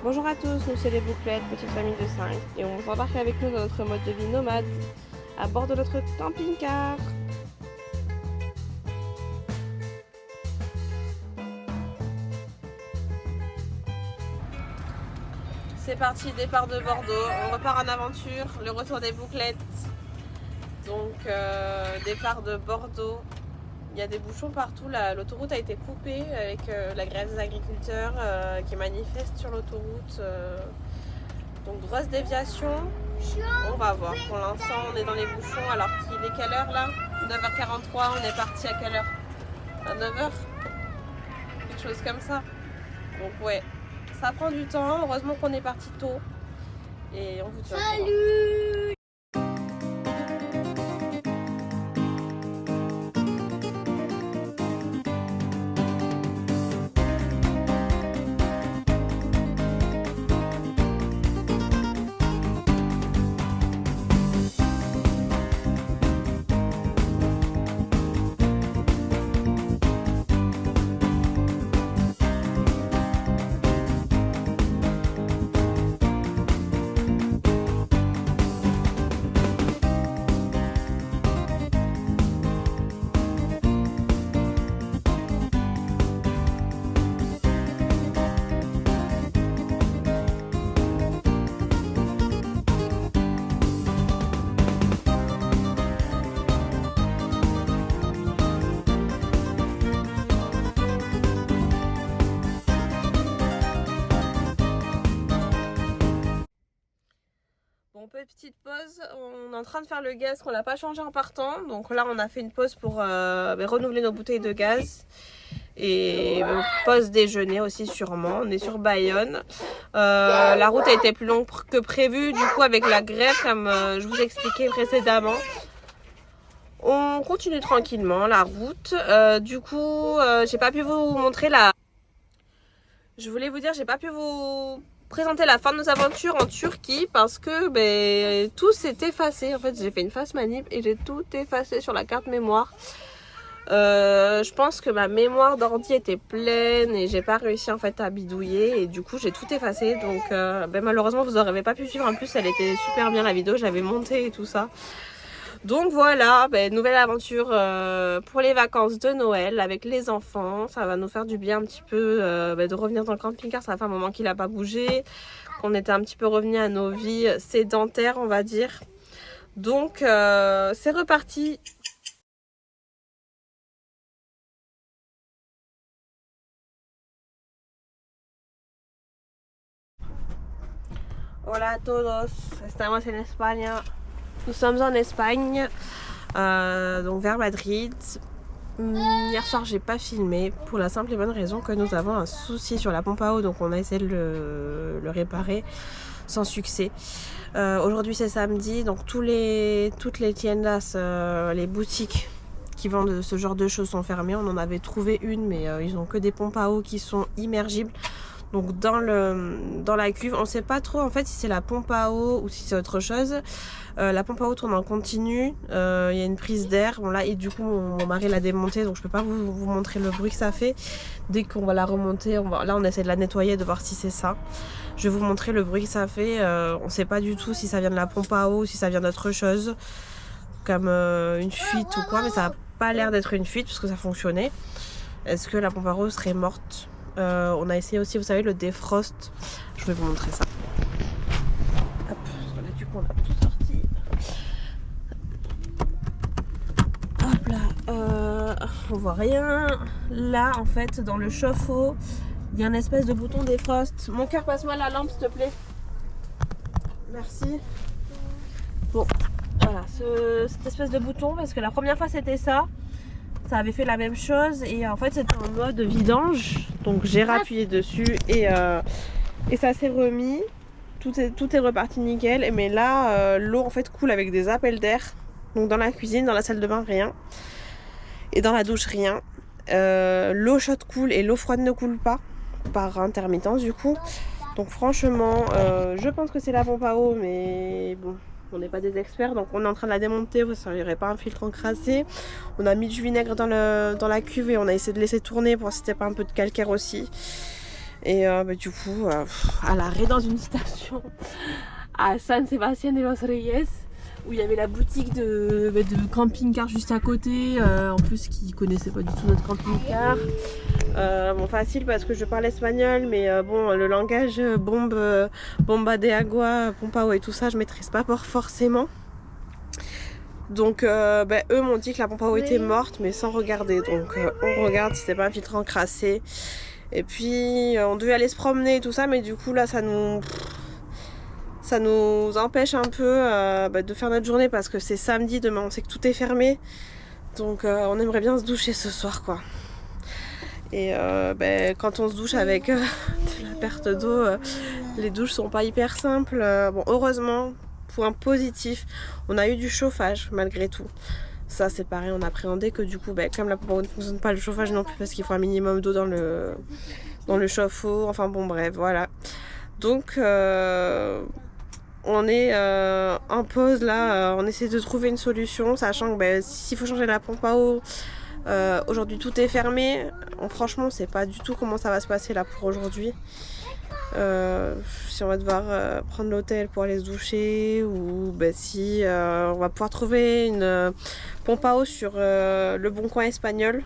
Bonjour à tous, nous c'est les Bouclettes, petite famille de 5 et on vous embarque avec nous dans notre mode de vie nomade à bord de notre camping-car. C'est parti, départ de Bordeaux, on repart en aventure, le retour des Bouclettes. Donc départ de Bordeaux, il y a des bouchons partout, l'autoroute a été coupée avec la grève des agriculteurs qui manifestent sur l'autoroute. Donc grosse déviation, on va voir. Pour l'instant on est dans les bouchons alors qu'il est quelle heure là? 9h43, on est parti à quelle heure? À 9h? Quelque chose comme ça. Donc ouais, ça prend du temps, heureusement qu'on est parti tôt. Et on vous tient au courant. Salut! Bon, petite pause, on est en train de faire le gaz qu'on n'a pas changé en partant. Donc là on a fait une pause pour renouveler nos bouteilles de gaz. Et pause déjeuner aussi sûrement, on est sur Bayonne. La route a été plus longue que prévu du coup avec la grève comme je vous expliquais précédemment. On continue tranquillement la route. Du coup j'ai pas pu vous montrer Je voulais vous dire, j'ai pas pu vous présenter la fin de nos aventures en Turquie parce que tout s'est effacé. En fait, j'ai fait une fausse manip et j'ai tout effacé sur la carte mémoire. Je pense que ma mémoire d'ordi était pleine et j'ai pas réussi en fait à bidouiller et du coup j'ai tout effacé. Donc malheureusement vous n'aurez pas pu suivre. En plus elle était super bien la vidéo, j'avais monté et tout ça. Donc voilà, nouvelle aventure pour les vacances de Noël avec les enfants. Ça va nous faire du bien un petit peu de revenir dans le camping-car. Ça fait un moment qu'il n'a pas bougé, qu'on était un petit peu revenu à nos vies sédentaires on va dire. Donc c'est reparti. Hola a todos, estamos en España. Nous sommes en Espagne, donc vers Madrid. Hier soir j'ai pas filmé pour la simple et bonne raison que nous avons un souci sur la pompe à eau, donc on a essayé de le réparer sans succès. Aujourd'hui c'est samedi, donc toutes les tiendas, les boutiques qui vendent ce genre de choses sont fermées. On en avait trouvé une mais ils ont que des pompes à eau qui sont immergibles. Donc dans la cuve, on sait pas trop en fait si c'est la pompe à eau ou si c'est autre chose. La pompe à eau tourne en continu, il y a une prise d'air. Bon là et du coup mon mari l'a démontée donc je peux pas vous montrer le bruit que ça fait. Dès qu'on va la remonter, là on essaie de la nettoyer, de voir si c'est ça. Je vais vous montrer le bruit que ça fait. On sait pas du tout si ça vient de la pompe à eau ou si ça vient d'autre chose. Comme une fuite ou quoi, mais ça a pas l'air d'être une fuite parce que ça fonctionnait. Est-ce que la pompe à eau serait morte? On a essayé aussi, vous savez, le defrost. Je vais vous montrer ça. Hop, là du coup on a tout sorti. Hop là, on voit rien. Là en fait, dans le chauffe-eau, il y a un espèce de bouton defrost. Mon cœur, passe-moi la lampe s'il te plaît. Merci. Bon, voilà, cette espèce de bouton, parce que la première fois c'était ça. Ça avait fait la même chose et en fait c'était en mode vidange, donc j'ai rappuyé dessus et ça s'est remis, tout est reparti nickel. Mais là l'eau en fait coule avec des appels d'air, donc dans la cuisine, dans la salle de bain rien et dans la douche rien. L'eau chaude coule et l'eau froide ne coule pas par intermittence du coup, donc franchement je pense que c'est la pompe à eau, mais bon, on n'est pas des experts, donc on est en train de la démonter, il n'y aurait pas un filtre encrassé. On a mis du vinaigre dans la cuve et on a essayé de laisser tourner pour voir si c'était pas un peu de calcaire aussi. Et du coup, à l'arrêt dans une station à San Sebastián de los Reyes, où il y avait la boutique de camping-car juste à côté, en plus qui connaissait pas du tout notre camping-car. Bon, facile parce que je parle espagnol, mais bon, le langage bomba de agua, pompao et tout ça, je maîtrise pas forcément. Donc eux m'ont dit que la pompao était morte, mais sans regarder. Donc on regarde si c'est pas un filtre encrassé. Et puis on devait aller se promener et tout ça, mais du coup là ça nous empêche un peu de faire notre journée parce que c'est samedi, demain on sait que tout est fermé. Donc on aimerait bien se doucher ce soir quoi. Et quand on se douche avec de la perte d'eau, les douches sont pas hyper simples. Bon, heureusement, point positif, on a eu du chauffage malgré tout. Ça c'est pareil, on appréhendait que du coup, comme la pompao ne fonctionne pas, le chauffage non plus parce qu'il faut un minimum d'eau dans le chauffe-eau. Enfin bon bref, voilà. Donc on est en pause là, on essaie de trouver une solution, sachant que s'il faut changer la pompao, aujourd'hui tout est fermé. Franchement, on sait pas du tout comment ça va se passer là pour aujourd'hui. Si on va devoir prendre l'hôtel pour aller se doucher ou si on va pouvoir trouver une pompe à eau sur le Bon Coin espagnol.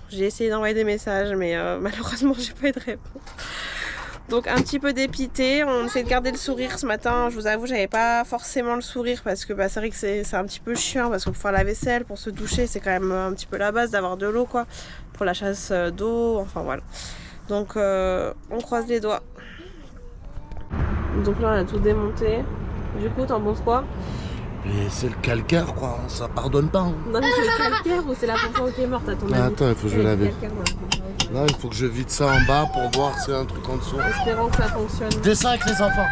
J'ai essayé d'envoyer des messages, mais malheureusement j'ai pas eu de réponse. Donc un petit peu dépité, on essaie de garder le sourire ce matin. Je vous avoue, j'avais pas forcément le sourire parce que c'est vrai que c'est un petit peu chiant parce qu'il faut faire la vaisselle, pour se doucher, c'est quand même un petit peu la base d'avoir de l'eau quoi, pour la chasse d'eau, enfin voilà. Donc on croise les doigts. Donc là on a tout démonté. Du coup t'en penses quoi? Mais c'est le calcaire quoi, ça pardonne pas. Hein. Non mais c'est le calcaire ou c'est la pompe qui est morte à ton avis? Attends, il faut que je laver. Là, il faut que je vide ça en bas pour voir s'il y a un truc en dessous. Espérons que ça fonctionne. Dessin avec les enfants.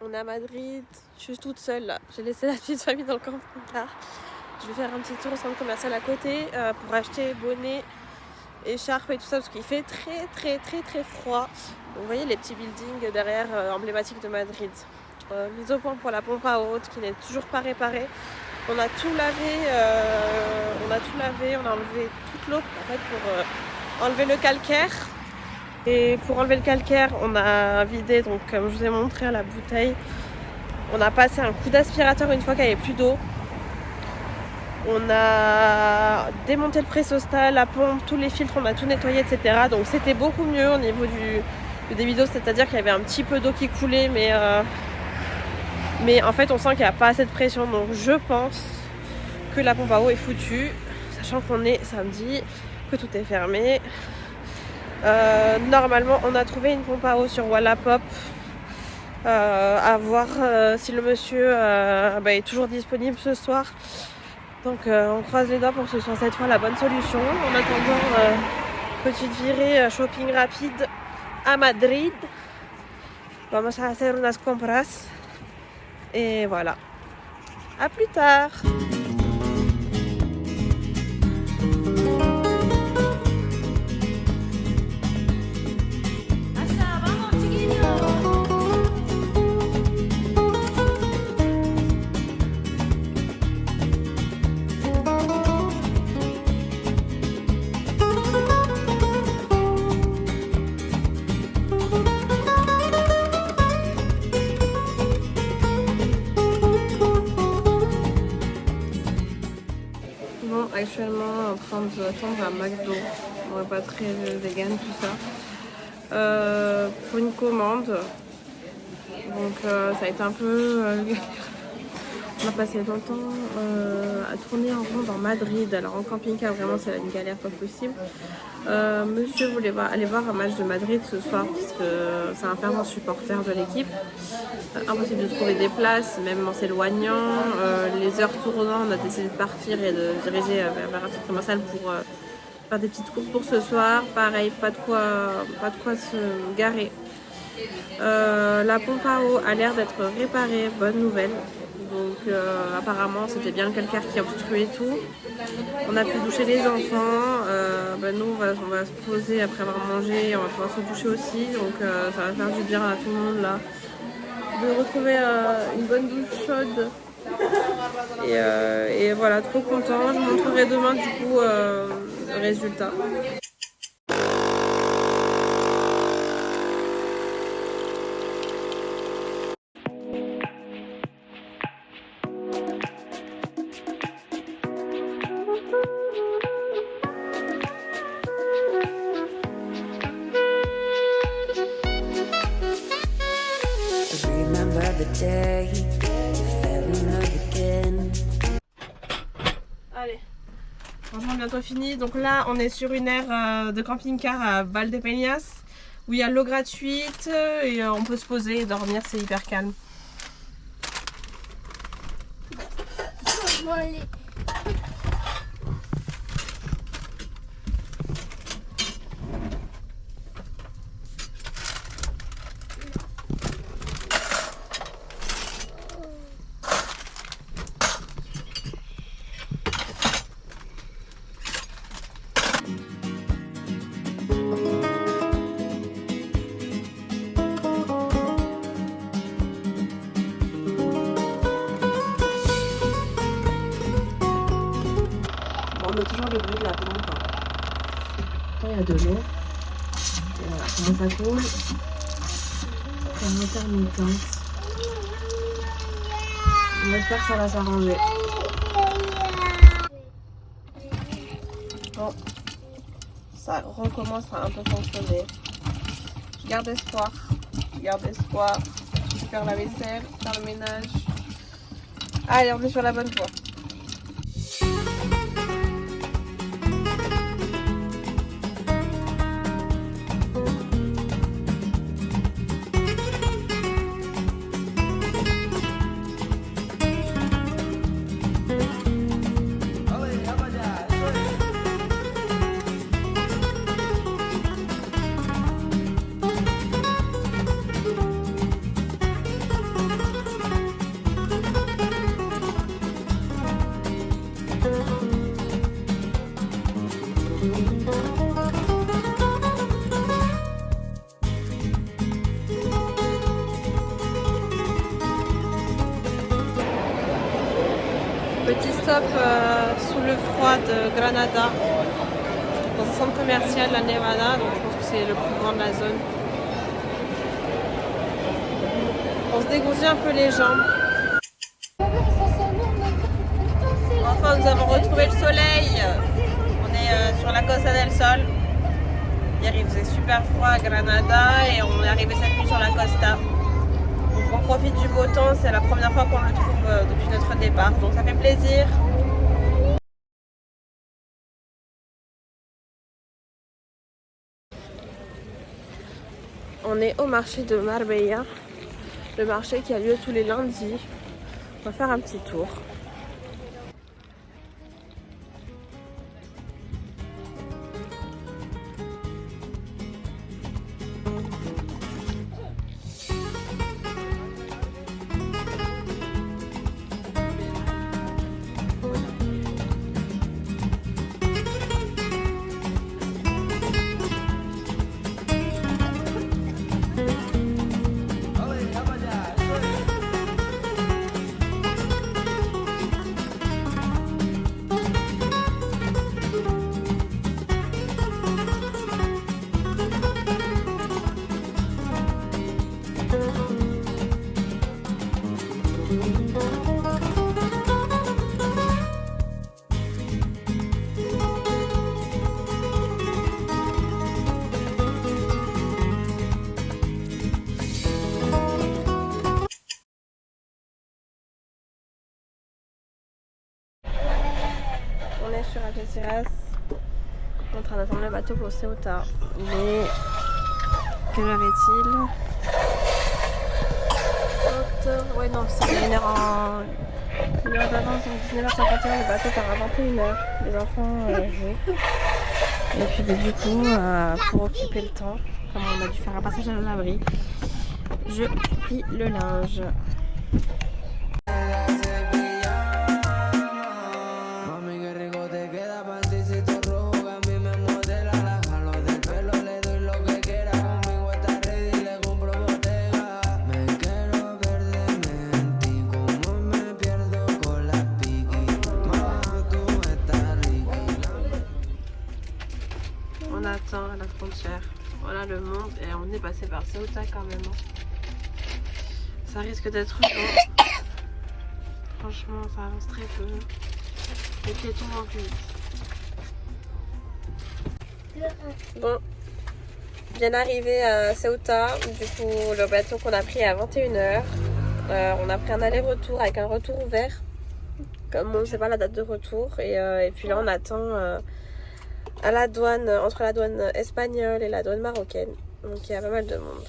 On est à Madrid, je suis toute seule là. J'ai laissé la petite famille dans le camping-car. Je vais faire un petit tour au centre commercial à côté pour acheter bonnet, écharpe et tout ça parce qu'il fait très froid. Donc, vous voyez les petits buildings derrière emblématiques de Madrid. Mise au point pour la pompe à eau qui n'est toujours pas réparée. On a tout lavé, on a enlevé toute l'eau en fait pour enlever le calcaire. Et pour enlever le calcaire, on a vidé, donc comme je vous ai montré à la bouteille, on a passé un coup d'aspirateur une fois qu'il n'y avait plus d'eau. On a démonté le pressostat, la pompe, tous les filtres, on a tout nettoyé, etc. Donc c'était beaucoup mieux au niveau du débit d'eau, c'est-à-dire qu'il y avait un petit peu d'eau qui coulait, mais en fait on sent qu'il n'y a pas assez de pression. Donc je pense que la pompe à eau est foutue, sachant qu'on est samedi, que tout est fermé. Normalement on a trouvé une pompe à eau sur Wallapop, à voir si le monsieur est toujours disponible ce soir. Donc on croise les doigts pour que ce soit cette fois la bonne solution. En attendant, petite virée shopping rapide à Madrid. Vamos a hacer unas compras et voilà, à plus tard. Actuellement en train d'attendre à McDo, on n'est pas très vegan tout ça, pour une commande. Donc ça a été un peu On a passé longtemps à tourner en rond dans Madrid. Alors en camping-car, vraiment, c'est une galère pas possible. Monsieur voulait aller voir un match de Madrid ce soir, puisque c'est un fervent supporter de l'équipe. Impossible de trouver des places, même en s'éloignant. Les heures tournant, on a décidé de partir et de diriger vers un centre commercial pour faire des petites courses pour ce soir. Pareil, pas de quoi se garer. La pompe à eau a l'air d'être réparée, bonne nouvelle. Donc apparemment c'était bien le calcaire qui a obstrué tout. On a pu doucher les enfants. Nous on va se poser après avoir mangé, on va pouvoir se doucher aussi. Donc ça va faire du bien à tout le monde là. De retrouver une bonne douche chaude. Et voilà, trop content. Je vous montrerai demain du coup le résultat. Allez, franchement bientôt fini. Donc là on est sur une aire de camping-car à Valdepeñas où il y a l'eau gratuite et on peut se poser et dormir, c'est hyper calme. On a toujours le bruit de la pompe. Pourtant il y a de l'eau. Et voilà comment ça coule. C'est intermittente. On espère que ça va s'arranger. Bon, ça recommence à un peu fonctionner. Je garde espoir. Je garde espoir. Je vais faire la vaisselle, faire le ménage. Allez, on est sur la bonne voie. Petit stop sous le froid de Granada, dans un centre commercial, la Nevada, donc je pense que c'est le plus grand de la zone. On se dégourdit un peu les jambes. Enfin, nous avons retrouvé le soleil. On est sur la Costa del Sol. Hier, il faisait super froid à Granada et on est arrivé cette nuit sur la Costa. Donc on profite du beau temps, c'est la première fois qu'on le trouve depuis notre départ, donc ça fait plaisir. On est au marché de Marbella, le marché qui a lieu tous les lundis. On va faire un petit tour. Algeciras. On est en train d'attendre le bateau pour Ceuta. Mais quelle heure est-il? Ouais, non, c'est 1h d'avance, donc 19h51. Le bateau part à 21h. Les enfants jouent. Et puis du coup, pour occuper le temps, comme on a dû faire un passage à l'abri, je plie le linge. On attend à la frontière. Voilà le monde et on est passé par Ceuta quand même. Ça risque d'être long. Franchement, ça avance très peu. Les piétons vont plus vite. Bon, bien arrivé à Ceuta. Du coup, le bateau qu'on a pris à 21h. On a pris un aller-retour avec un retour ouvert. Comme on ne sait pas la date de retour. Et puis là, on attend à la douane, entre la douane espagnole et la douane marocaine. Donc il y a pas mal de monde.